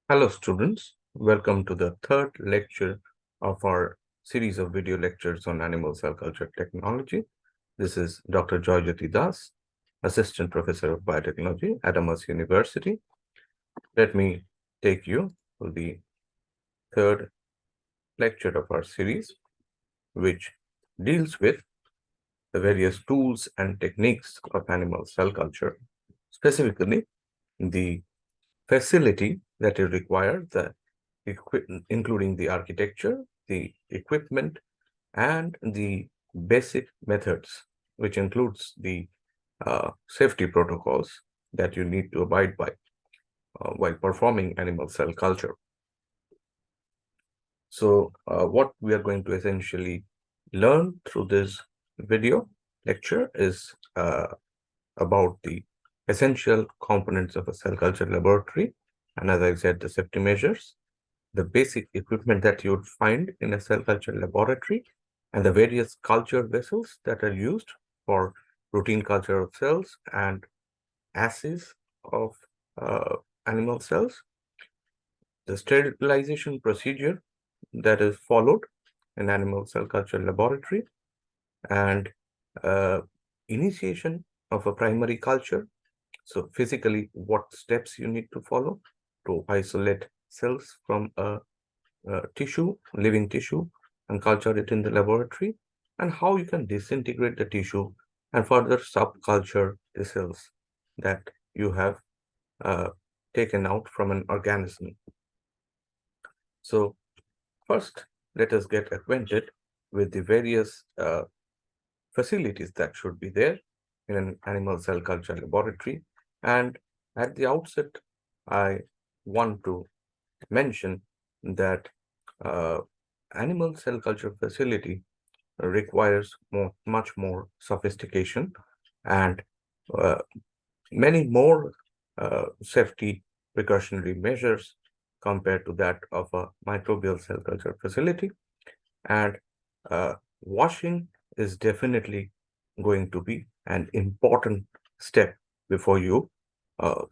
Hello, students. Welcome to the third lecture of our series of video lectures on animal cell culture technology. This is Dr. Joyjyoti Das, Assistant Professor of Biotechnology at Adamas University. Let me take you to the third lecture of our series, which deals with the various tools and techniques of animal cell culture, specifically the facility that is required, including the architecture, the equipment, and the basic methods, which includes the safety protocols that you need to abide by while performing animal cell culture. So what we are going to essentially learn through this video lecture is about the essential components of a cell culture laboratory. And as I said, the safety measures, the basic equipment that you would find in a cell culture laboratory, and the various culture vessels that are used for routine culture of cells and assays of uh, animal cells, the sterilization procedure that is followed in animal cell culture laboratory, and uh, initiation of a primary culture. So physically, what steps you need to follow to isolate cells from a tissue, living tissue, and culture it in the laboratory, and how you can disintegrate the tissue and further subculture the cells that you have uh, taken out from an organism. So first, let us get acquainted with the various facilities that should be there in an animal cell culture laboratory. And at the outset, I want to mention that uh, animal cell culture facility requires much more sophistication and uh, many more safety precautionary measures compared to that of a microbial cell culture facility. And washing is definitely going to be an important step before you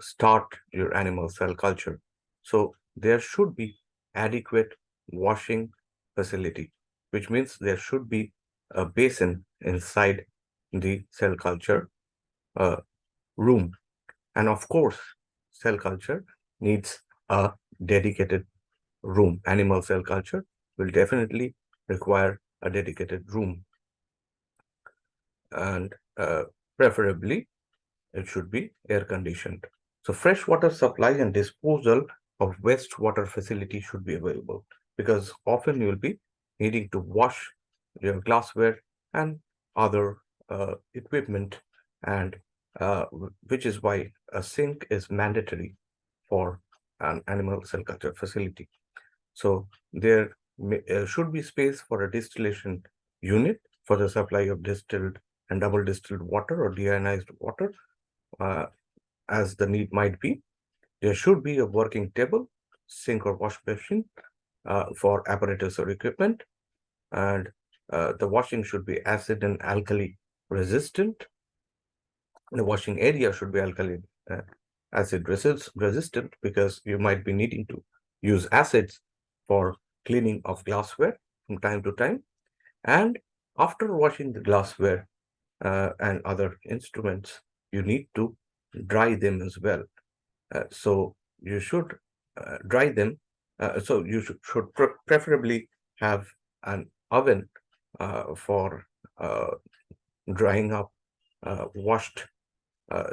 start your animal cell culture. So there should be adequate washing facility, which means there should be a basin inside the cell culture uh, room. And of course, cell culture needs a dedicated room. Animal cell culture will definitely require a dedicated room, and preferably it should be air conditioned. So freshwater supply and disposal of wastewater facility should be available, because often you will be needing to wash your glassware and other equipment, and which is why a sink is mandatory for an animal cell culture facility. So there should be space for a distillation unit for the supply of distilled and double distilled water or deionized water, uh, as the need might be. There should be a working table, sink or wash basin for apparatus or equipment, and the washing should be acid and alkali resistant. The washing area should be alkali acid resistant, because you might be needing to use acids for cleaning of glassware from time to time. And after washing the glassware and other instruments, you need to dry them as well. So you should dry them. So you should preferably have an oven for drying up washed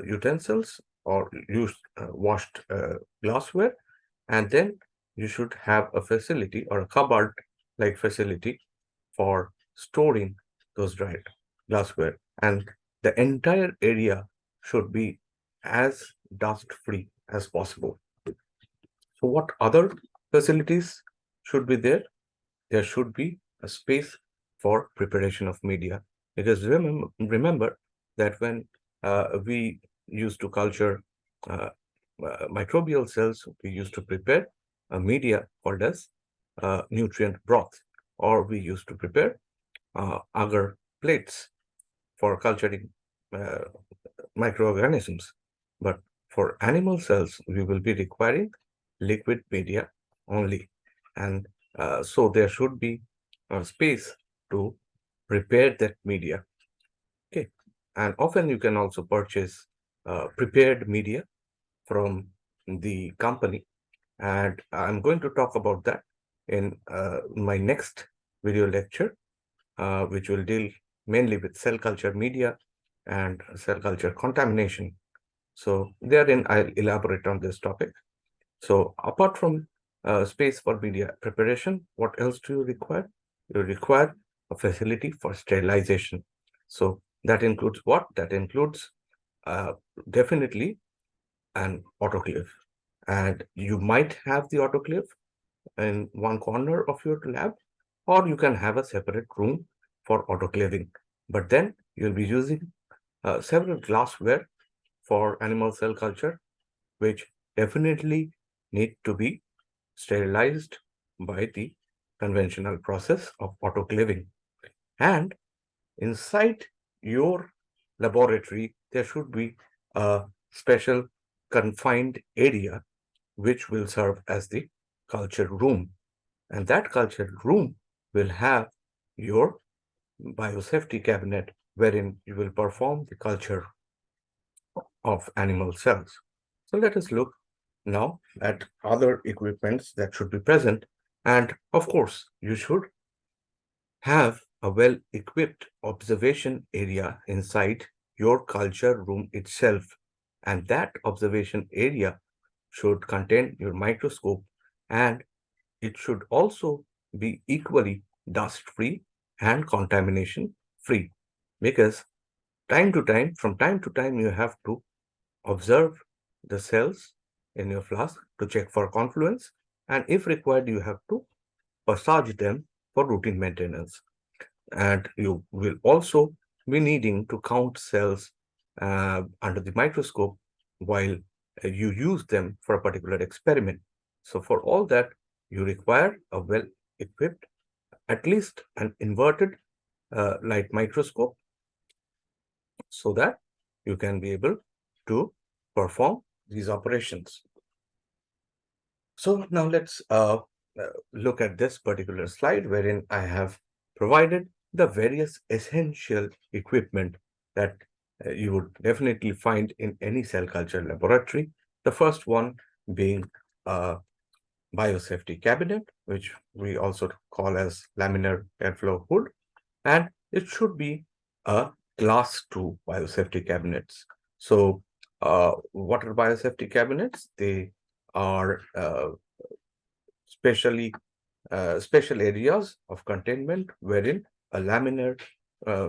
utensils or used washed glassware. And then you should have a facility or a cupboard like facility for storing those dried glassware. And the entire area should be as dust free as possible. So, what other facilities should be there? There should be a space for preparation of media. Because remember that when we used to culture uh, microbial cells, we used to prepare a media called as nutrient broth, or we used to prepare agar plates for culturing uh, microorganisms. But for animal cells, we will be requiring liquid media only. And so there should be a space to prepare that media. Okay. And often you can also purchase prepared media from the company. And I'm going to talk about that in my next video lecture, which will deal mainly with cell culture media and cell culture contamination. So therein, I'll elaborate on this topic. So apart from space for media preparation, what else do you require? You require a facility for sterilization. So that includes what? That includes uh, definitely an autoclave. And you might have the autoclave in one corner of your lab, or you can have a separate room for autoclaving. But then you'll be using several glassware for animal cell culture, which definitely need to be sterilized by the conventional process of autoclaving. And inside your laboratory, there should be a special confined area which will serve as the culture room. And that culture room will have your biosafety cabinet wherein you will perform the culture of animal cells. So let us look now at other equipments that should be present. And of course, you should have a well-equipped observation area inside your culture room itself. And that observation area should contain your microscope, and it should also be equally dust-free and contamination-free, because from time to time, you have to observe the cells in your flask to check for confluence, and if required, you have to passage them for routine maintenance. And you will also be needing to count cells under the microscope while you use them for a particular experiment. So for all that, you require a well-equipped, at least an inverted light microscope, so that you can be able to perform these operations. So now let's look at this particular slide wherein I have provided the various essential equipment that you would definitely find in any cell culture laboratory. The first one being a biosafety cabinet, which we also call as laminar airflow hood, and it should be a class 2 biosafety cabinets. So what are biosafety cabinets? They are specially special areas of containment wherein a laminar uh,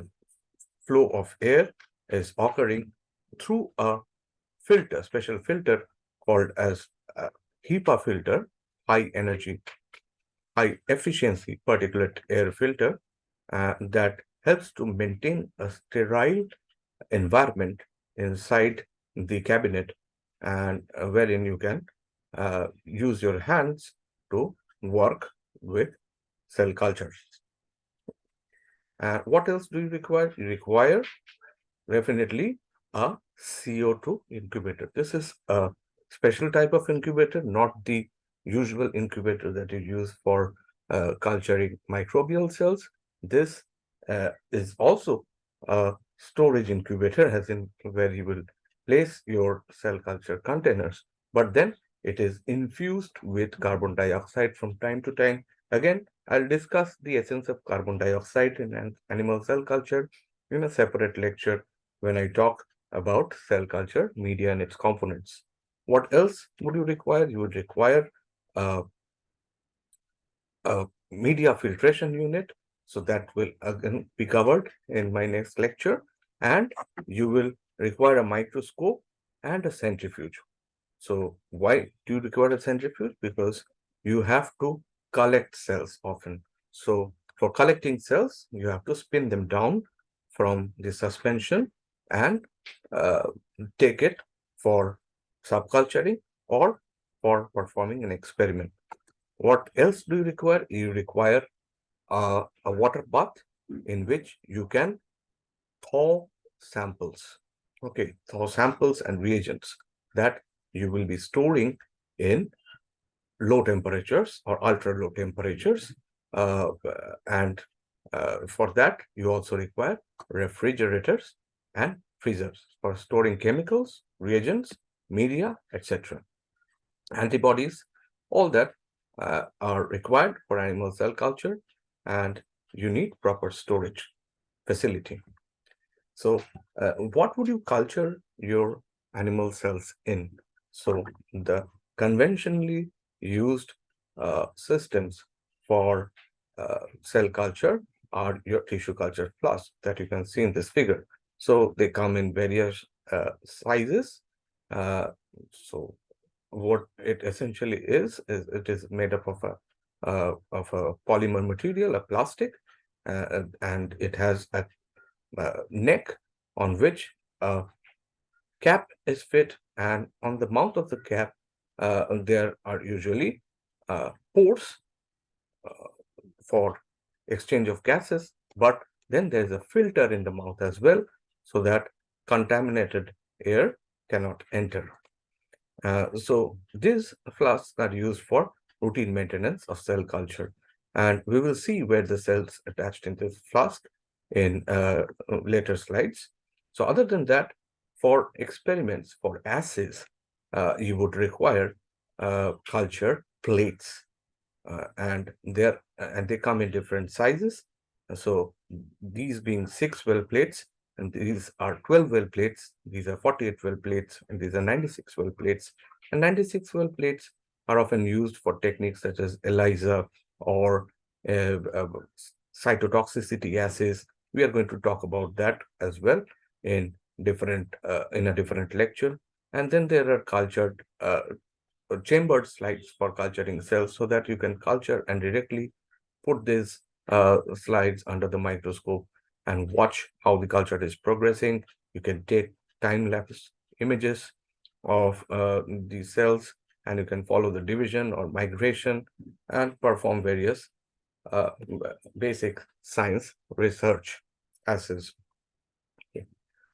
flow of air is occurring through a filter, special filter called as a HEPA filter, high energy, high efficiency particulate air filter, that helps to maintain a sterile environment inside the cabinet, and wherein you can use your hands to work with cell cultures. What else do you require? You require definitely a CO2 incubator. This is a special type of incubator, not the usual incubator that you use for culturing microbial cells. This is also a storage incubator, as in where you will place your cell culture containers, but then it is infused with carbon dioxide from time to time. Again, I'll discuss the essence of carbon dioxide in an animal cell culture in a separate lecture when I talk about cell culture, media, and its components. What else would you require? You would require uh, a media filtration unit. So that will again be covered in my next lecture. And you will require a microscope and a centrifuge. So why do you require a centrifuge? Because you have to collect cells often. So for collecting cells, you have to spin them down from the suspension and uh, take it for subculturing or for performing an experiment. What else do you require? You require a water bath in which you can thaw samples. Okay, thaw samples and reagents that you will be storing in low temperatures or ultra low temperatures. Uh, and for that, you also require refrigerators and freezers for storing chemicals, reagents, media, etc. Antibodies, all that are required for animal cell culture, and you need proper storage facility. So, what would you culture your animal cells in? So, the conventionally used systems for cell culture are your tissue culture flasks that you can see in this figure. So, they come in various sizes. Uh, so, what it essentially is it is made up of a polymer material, a plastic, and it has a neck on which a cap is fit, and on the mouth of the cap, there are usually pores uh, for exchange of gases, but then there's a filter in the mouth as well, so that contaminated air cannot enter. So these flasks are used for routine maintenance of cell culture. And we will see where the cells attached in this flask in later slides. So other than that, for experiments, for assays, you would require culture plates, and they come in different sizes. So these being 6 well plates, and these are 12 well plates, these are 48 well plates, and these are 96 well plates. And 96 well plates are often used for techniques such as ELISA or cytotoxicity assays. We are going to talk about that as well in in a different lecture. And then there are cultured chambered slides for culturing cells, so that you can culture and directly put these slides under the microscope and watch how the culture is progressing. You can take time-lapse images of these cells, and you can follow the division or migration and perform various uh, basic science research assays. Okay.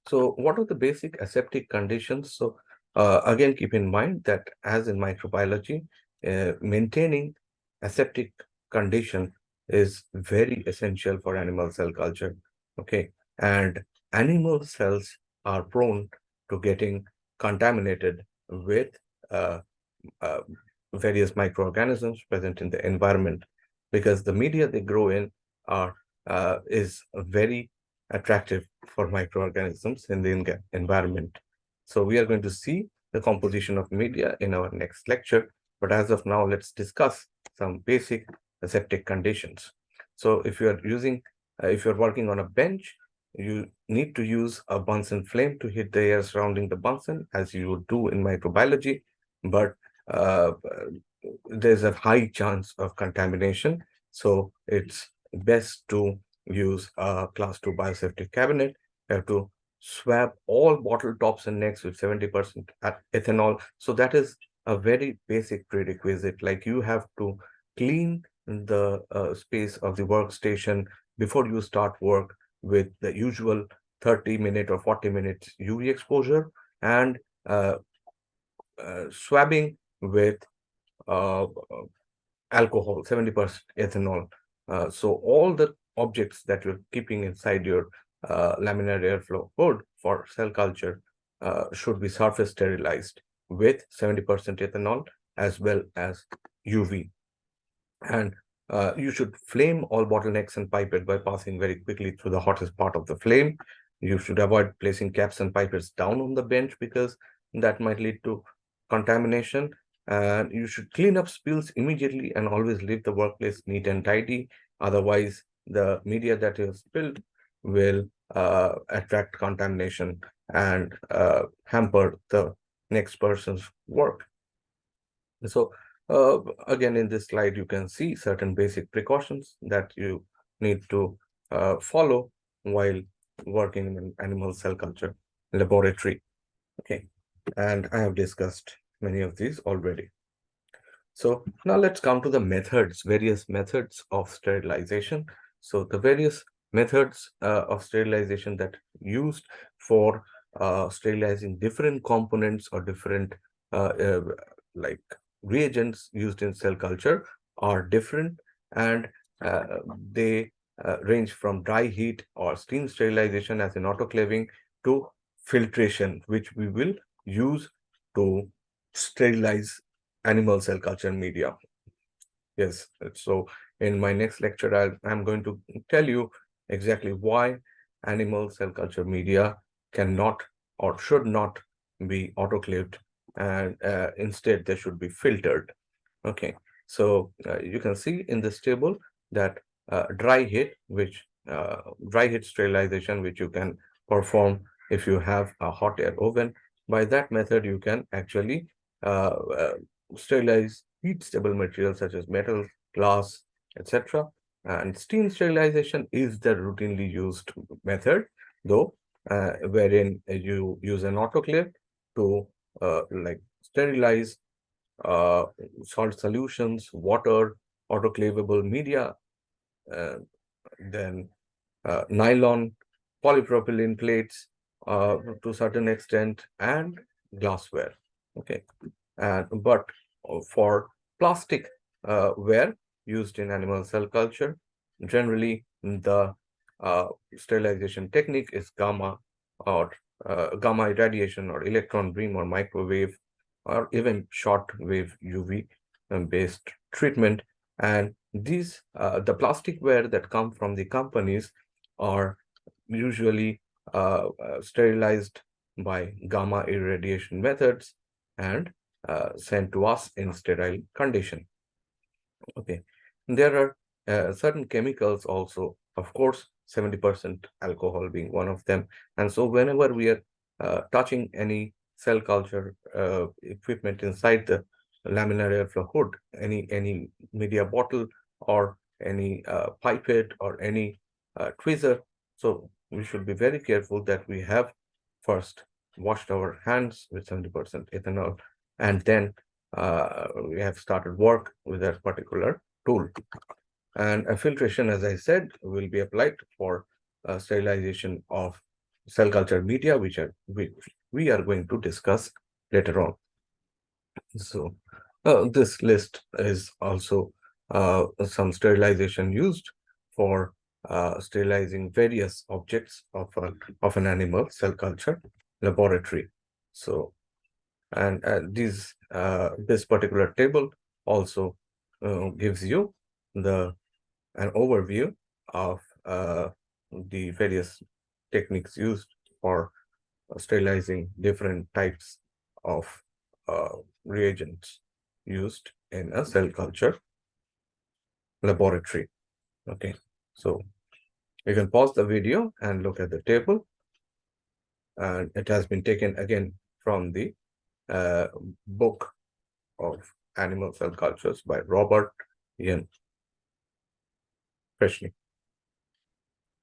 So what are the basic aseptic conditions? So again, keep in mind that as in microbiology, maintaining aseptic condition is very essential for animal cell culture. Okay, and animal cells are prone to getting contaminated with uh, uh, various microorganisms present in the environment, because the media they grow in are is very attractive for microorganisms in the environment. So we are going to see the composition of media in our next lecture. But as of now, let's discuss some basic aseptic conditions. So if you're working on a bench, you need to use a Bunsen flame to heat the air surrounding the Bunsen, as you would do in microbiology. But uh, there's a high chance of contamination. So it's best to use a class 2 biosafety cabinet. You have to swab all bottle tops and necks with 70% ethanol. So that is a very basic prerequisite. Like, you have to clean the space of the workstation before you start work with the usual 30-minute or 40 minutes UV exposure, and uh, swabbing with uh, alcohol, 70% ethanol. So all the objects that you're keeping inside your laminar airflow hood for cell culture should be surface sterilized with 70% ethanol as well as UV. And you should flame all bottlenecks and pipette by passing very quickly through the hottest part of the flame. You should avoid placing caps and pipettes down on the bench, because that might lead to contamination. And you should clean up spills immediately and always leave the workplace neat and tidy. Otherwise, the media that you have spilled will attract contamination and hamper the next person's work. So again, in this slide, you can see certain basic precautions that you need to follow while working in an animal cell culture laboratory. Okay, and I have discussed many of these already. So now let's come to the methods, various methods of sterilization. So the various methods of sterilization that used for sterilizing different components or different uh, uh, like reagents used in cell culture are different, and they range from dry heat or steam sterilization as in autoclaving to filtration, which we will use to sterilize animal cell culture media. Yes, so in my next lecture, I'm going to tell you exactly why animal cell culture media cannot or should not be autoclaved, and instead they should be filtered. Okay, so you can see in this table that dry heat sterilization, which you can perform if you have a hot air oven. By that method, you can actually sterilize heat stable materials such as metal, glass, etc. And steam sterilization is the routinely used method, though, wherein you use an autoclave to like sterilize uh, salt solutions, water, autoclavable media, uh, then nylon, polypropylene plates to a certain extent, and glassware. Okay, but for plastic ware used in animal cell culture, generally the sterilization technique is or gamma irradiation or electron beam or microwave or even short wave UV based treatment. And these the plasticware that come from the companies are usually sterilized by gamma irradiation methods and sent to us in sterile condition. Okay, there are certain chemicals also, of course, 70% alcohol being one of them. And so whenever we are touching any cell culture equipment inside the laminar airflow hood, any media bottle or any pipette or any tweezer, so we should be very careful that we have first washed our hands with 70% ethanol, and then we have started work with that particular tool. And a filtration, as I said, will be applied for sterilization of cell culture media, which we are going to discuss later on. So this list is also some sterilization used for sterilizing various objects of an animal cell culture laboratory. So, and this particular table also gives you an overview of the various techniques used for sterilizing different types of reagents used in a cell culture laboratory. Okay, so you can pause the video and look at the table, and it has been taken again from the uh, book of animal cell cultures by Robert Ian Freshney.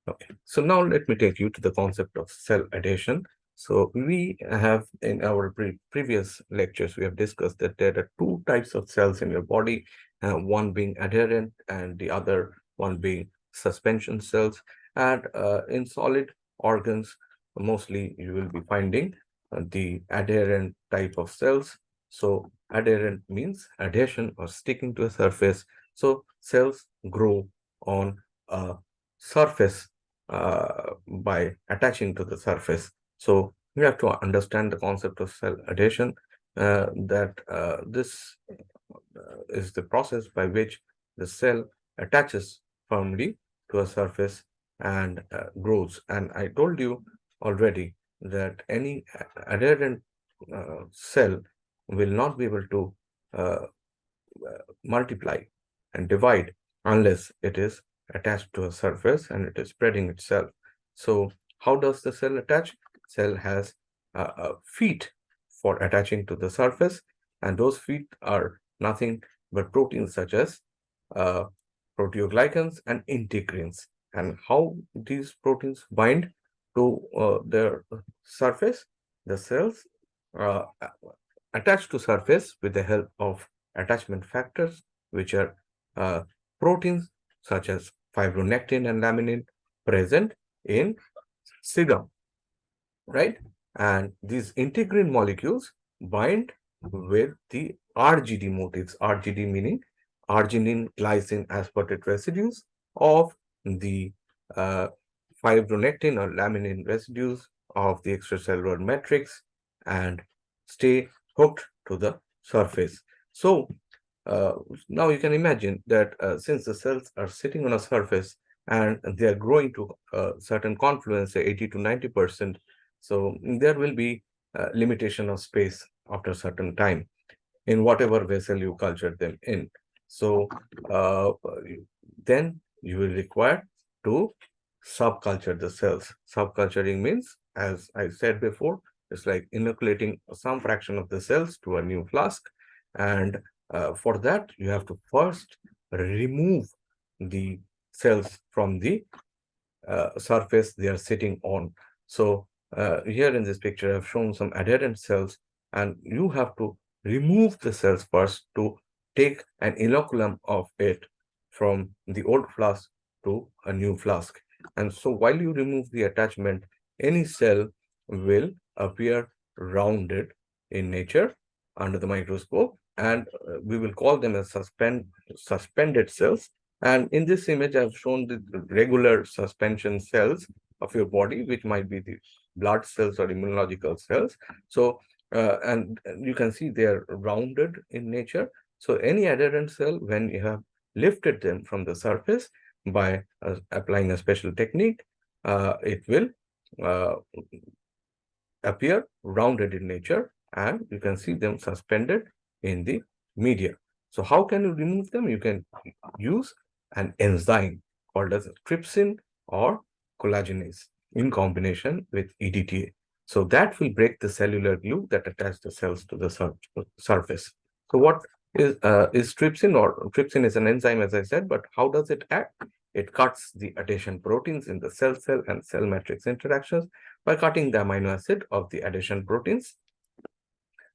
Okay, so now let me take you to the concept of cell adhesion. So we have in our previous lectures, we have discussed that there are two types of cells in your body, one being adherent and the other one being suspension cells. And in solid organs, mostly you will be finding the adherent type of cells. So adherent means adhesion or sticking to a surface. So cells grow on a surface by attaching to the surface. So we have to understand the concept of cell adhesion, that this is the process by which the cell attaches firmly to a surface and grows. And I told you already that any adherent cell will not be able to uh, multiply and divide unless it is attached to a surface and it is spreading itself. So how does the cell attach? Cell has feet for attaching to the surface, and those feet are nothing but proteins such as uh, proteoglycans and integrins. And how these proteins bind to their surface? The cells uh, attach to surface with the help of attachment factors, which are uh, proteins such as fibronectin and laminin present in sebum, right? And these integrin molecules bind with the RGD motifs. RGD meaning arginine glycine aspartate residues of the uh, fibronectin or laminin residues of the extracellular matrix and stay hooked to the surface. So uh, now you can imagine that since the cells are sitting on a surface and they are growing to a certain confluence, say 80 to 90%, so there will be limitation of space after a certain time in whatever vessel you culture them in. So uh, then you will require to subculture the cells. Subculturing means, as I said before, it's like inoculating some fraction of the cells to a new flask. And for that, you have to first remove the cells from the surface they are sitting on. So here in this picture, I've shown some adherent cells, and you have to remove the cells first to take an inoculum of it from the old flask to a new flask. And so while you remove the attachment, any cell will appear rounded in nature under the microscope, and we will call them as suspended cells. And in this image, I've shown the regular suspension cells of your body, which might be the blood cells or immunological cells. So, and you can see they are rounded in nature. So, any adherent cell, when you have lifted them from the surface by applying a special technique, it will uh, appear rounded in nature, and you can see them suspended in the media. So how can you remove them? You can use an enzyme called as trypsin or collagenase in combination with EDTA. So that will break the cellular glue that attach the cells to the surface. So what is trypsin? Or trypsin is an enzyme, as I said, but how does it act? It cuts the adhesion proteins in the cell-cell and cell matrix interactions by cutting the amino acid of the adhesion proteins,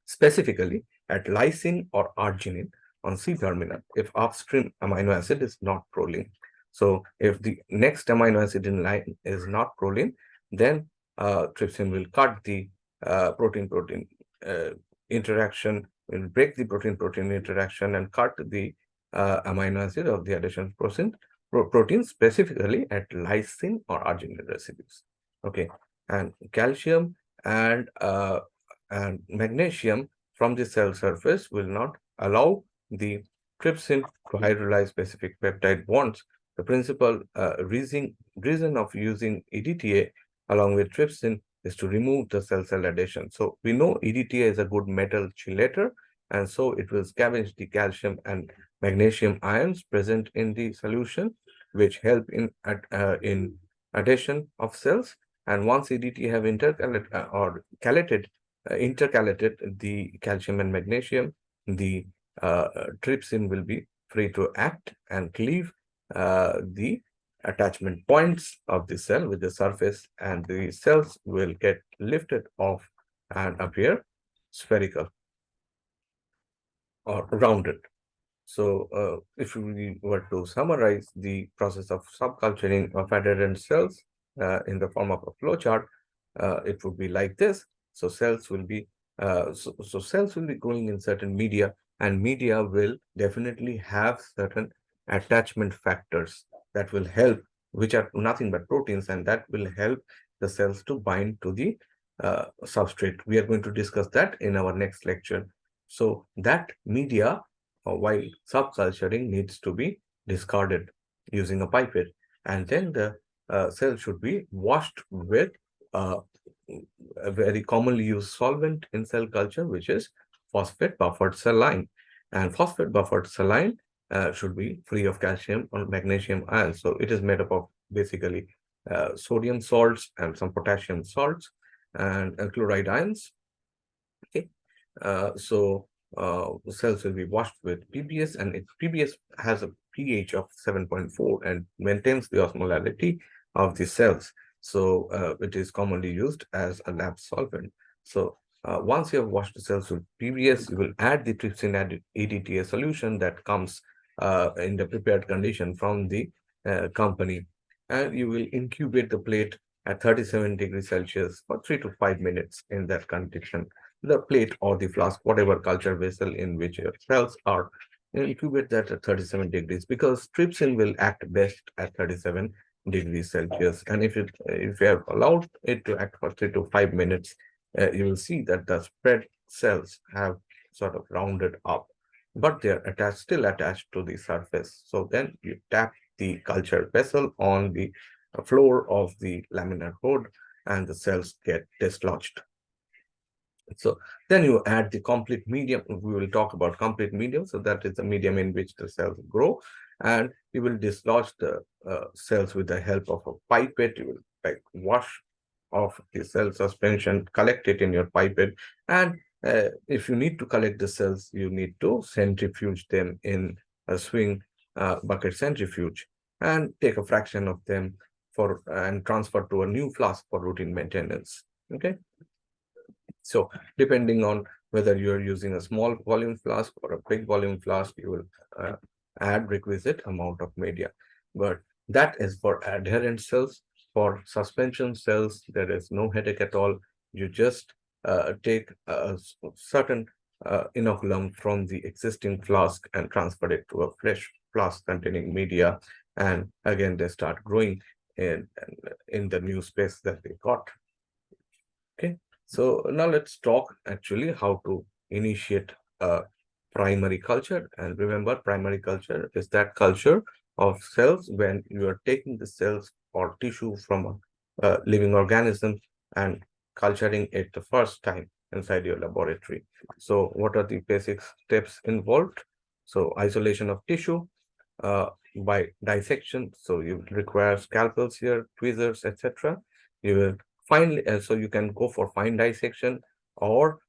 specifically at lysine or arginine on C-terminal if upstream amino acid is not proline. So if the next amino acid in line is not proline, then trypsin will cut the protein-protein interaction, will break the protein-protein interaction and cut the amino acid of the adhesion protein specifically at lysine or arginine residues. Okay, and calcium and magnesium from the cell surface will not allow the trypsin to hydrolyze specific peptide bonds. The principal reason of using EDTA along with trypsin is to remove the cell-cell adhesion. So we know EDTA is a good metal chelator, and so it will scavenge the calcium and magnesium ions present in the solution, which help in adhesion of cells. And once EDTA have intercalated the calcium and magnesium, the trypsin will be free to act and cleave the attachment points of the cell with the surface, and the cells will get lifted off and appear spherical or rounded. So, if we were to summarize the process of subculturing of adherent cells in the form of a flowchart, it would be like this. So cells will be cells will be growing in certain media, and media will definitely have certain attachment factors that will help, which are nothing but proteins, and that will help the cells to bind to the substrate. We are going to discuss that in our next lecture. So that media, while subculturing, needs to be discarded using a pipette, and then the cell should be washed with uh, a very commonly used solvent in cell culture, which is phosphate buffered saline. And phosphate buffered saline should be free of calcium or magnesium ions. So it is made up of basically sodium salts and some potassium salts and chloride ions. Okay, cells will be washed with PBS, and PBS has a pH of 7.4 and maintains the osmolality of the cells. So it is commonly used as a lab solvent. So once you have washed the cells with PBS, you will add the trypsin added EDTA solution that comes in the prepared condition from the company, and you will incubate the plate at 37 degrees Celsius for 3 to 5 minutes in that condition. the plate or the flask, whatever culture vessel in which your cells are, incubate that at 37 degrees, because trypsin will act best at 37 degrees Celsius. And if you have allowed it to act for 3 to 5 minutes, you will see that the spread cells have sort of rounded up, but they are still attached to the surface. So then you tap the culture vessel on the floor of the laminar hood, and the cells get dislodged. So then you add the complete medium. We will talk about complete medium. So that is the medium in which the cells grow, and you will dislodge the cells with the help of a pipette. You will like wash off the cell suspension, collect it in your pipette, and if you need to collect the cells, you need to centrifuge them in a swing bucket centrifuge, and take a fraction of them for and transfer to a new flask for routine maintenance. Okay. So depending on whether you're using a small volume flask or a big volume flask, you will add requisite amount of media. But that is for adherent cells. For suspension cells, there is no headache at all. You just take a certain inoculum from the existing flask and transfer it to a fresh flask containing media. And again, they start growing in the new space that they got. Okay, so now let's talk actually how to initiate a primary culture. And remember, primary culture is that culture of cells when you are taking the cells or tissue from a living organism and culturing it the first time inside your laboratory. So what are the basic steps involved? So isolation of tissue by dissection. So you require scalpels here, tweezers, etc. You will finally, so you can go for fine dissection or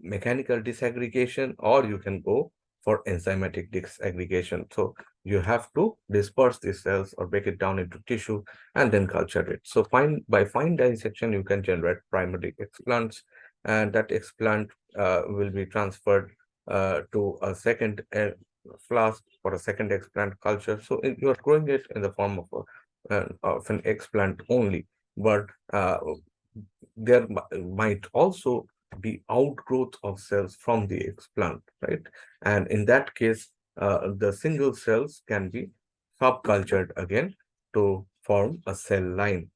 mechanical disaggregation, or you can go for enzymatic disaggregation. So you have to disperse the cells or break it down into tissue and then culture it. So by fine dissection, you can generate primary explants, and that explant will be transferred to a second flask for a second explant culture. So you are growing it in the form of an explant only, but there might also be outgrowth of cells from the explant, right? And in that case, the single cells can be subcultured again to form a cell line.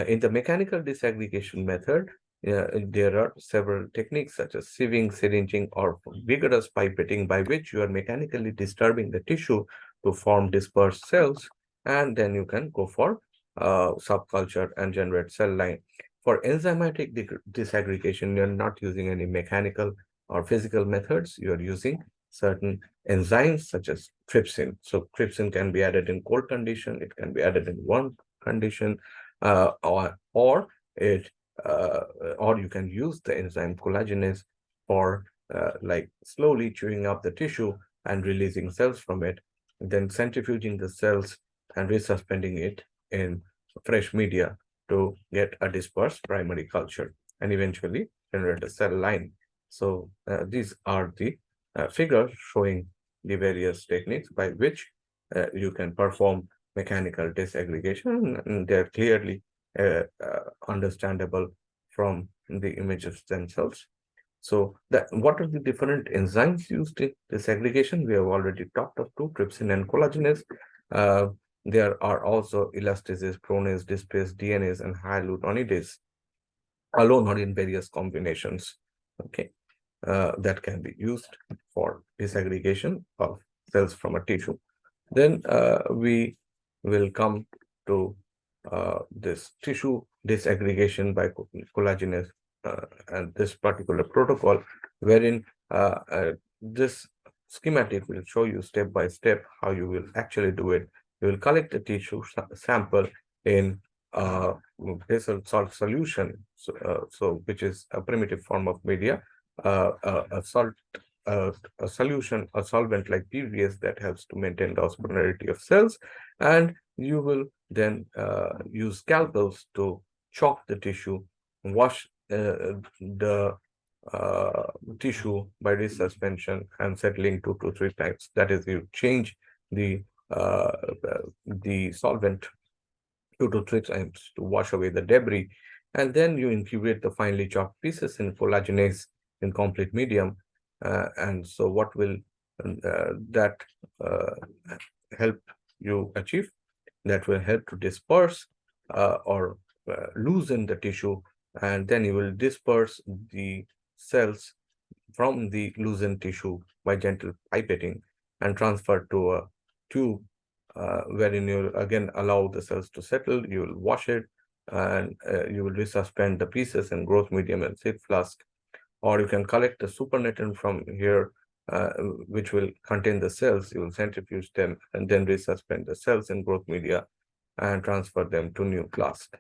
In the mechanical disaggregation method, there are several techniques such as sieving, syringing, or vigorous pipetting, by which you are mechanically disturbing the tissue to form dispersed cells, and then you can go for subculture and generate cell line. For enzymatic disaggregation, you're not using any mechanical or physical methods. You're using certain enzymes such as trypsin. So trypsin can be added in cold condition, it can be added in warm condition, or it uh, or you can use the enzyme collagenase for like slowly chewing up the tissue and releasing cells from it, then centrifuging the cells and resuspending it in fresh media to get a dispersed primary culture and eventually generate a cell line. So these are the figures showing the various techniques by which you can perform mechanical disaggregation, and they're clearly understandable from the images themselves. So what are the different enzymes used in disaggregation? We have already talked of two, trypsin and collagenase. Uh, there are also elastase, pronase, displase, DNase, and hyaluronidase, alone or in various combinations. Okay, that can be used for disaggregation of cells from a tissue. Then we will come to this tissue disaggregation by collagenase and this particular protocol, wherein this schematic will show you step by step how you will actually do it. You will collect the tissue sample in basal salt solution, so which is a primitive form of media, a salt a solution, a solvent like PVS that helps to maintain the osmolarity of cells, and you will then use scalpels to chop the tissue, wash the tissue by resuspension and settling 2 to 3 times. That is, you change the uh, the solvent 2 to 3 times to wash away the debris, and then you incubate the finely chopped pieces in collagenase incomplete medium. And so what will that help you achieve? That will help to disperse or loosen the tissue, and then you will disperse the cells from the loosened tissue by gentle pipetting and transfer to a tube wherein you'll again allow the cells to settle. You will wash it, and you will resuspend the pieces in growth medium and seed flask, or you can collect the supernatant from here, uh, which will contain the cells. You will centrifuge them and then resuspend the cells in growth media and transfer them to new flask.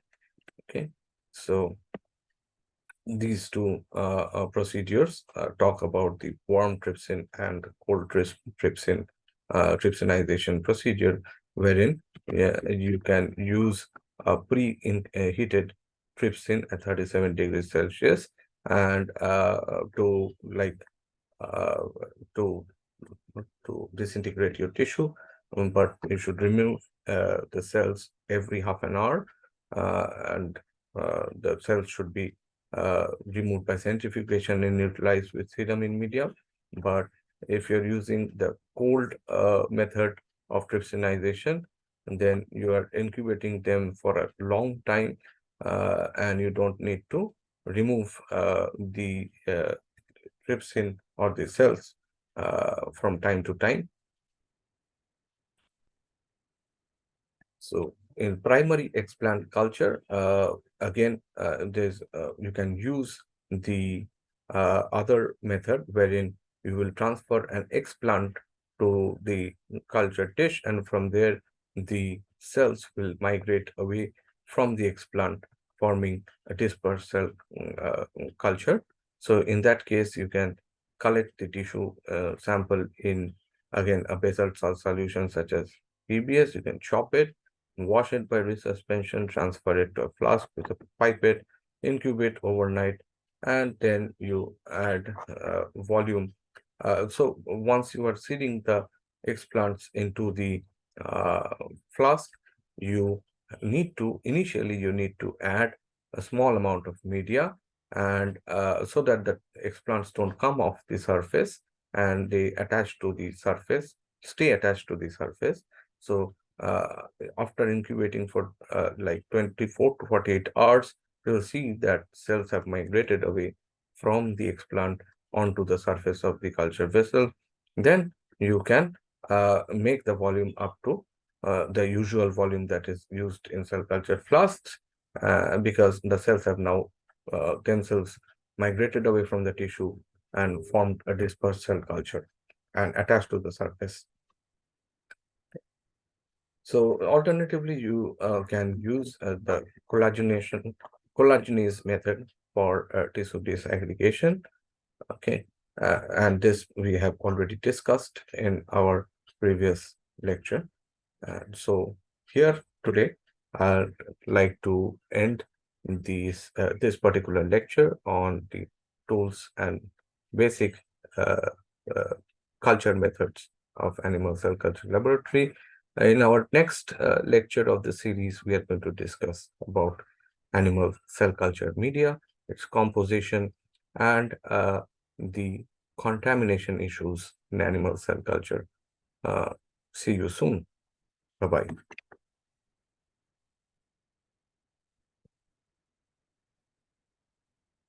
Okay, so these two procedures talk about the warm trypsin and cold trypsin trypsinization procedure, wherein you can use a pre-heated trypsin at 37 degrees Celsius and to like uh, to disintegrate your tissue, but you should remove the cells every half an hour, and the cells should be removed by centrifugation and neutralized with serum in medium. But if you're using the cold method of trypsinization, then you are incubating them for a long time, and you don't need to remove the trypsin or the cells from time to time. So in primary explant culture, again, there's you can use the other method wherein you will transfer an explant to the culture dish, and from there the cells will migrate away from the explant, forming a dispersed cell culture. So in that case, you can collect the tissue sample in again a basalt salt solution such as PBS. You can chop it, wash it by resuspension, transfer it to a flask with a pipette, incubate overnight, and then you add volume. So once you are seeding the explants into the uh, flask, you initially you need to add a small amount of media, and so that the explants don't come off the surface and they attach to the surface, stay attached to the surface. So after incubating for like 24 to 48 hours, you'll see that cells have migrated away from the explant onto the surface of the culture vessel. Then you can make the volume up to the usual volume that is used in cell culture flasks, because the cells have now themselves migrated away from the tissue and formed a dispersed cell culture and attached to the surface. So alternatively, you can use the collagenase method for tissue disaggregation. Okay, and this we have already discussed in our previous lecture. So here today, I'd like to end this particular lecture on the tools and basic uh, uh, culture methods of animal cell culture laboratory. In our next lecture of the series, we are going to discuss about animal cell culture media, its composition, and the contamination issues in animal cell culture. Uh, See you soon. Bye-bye.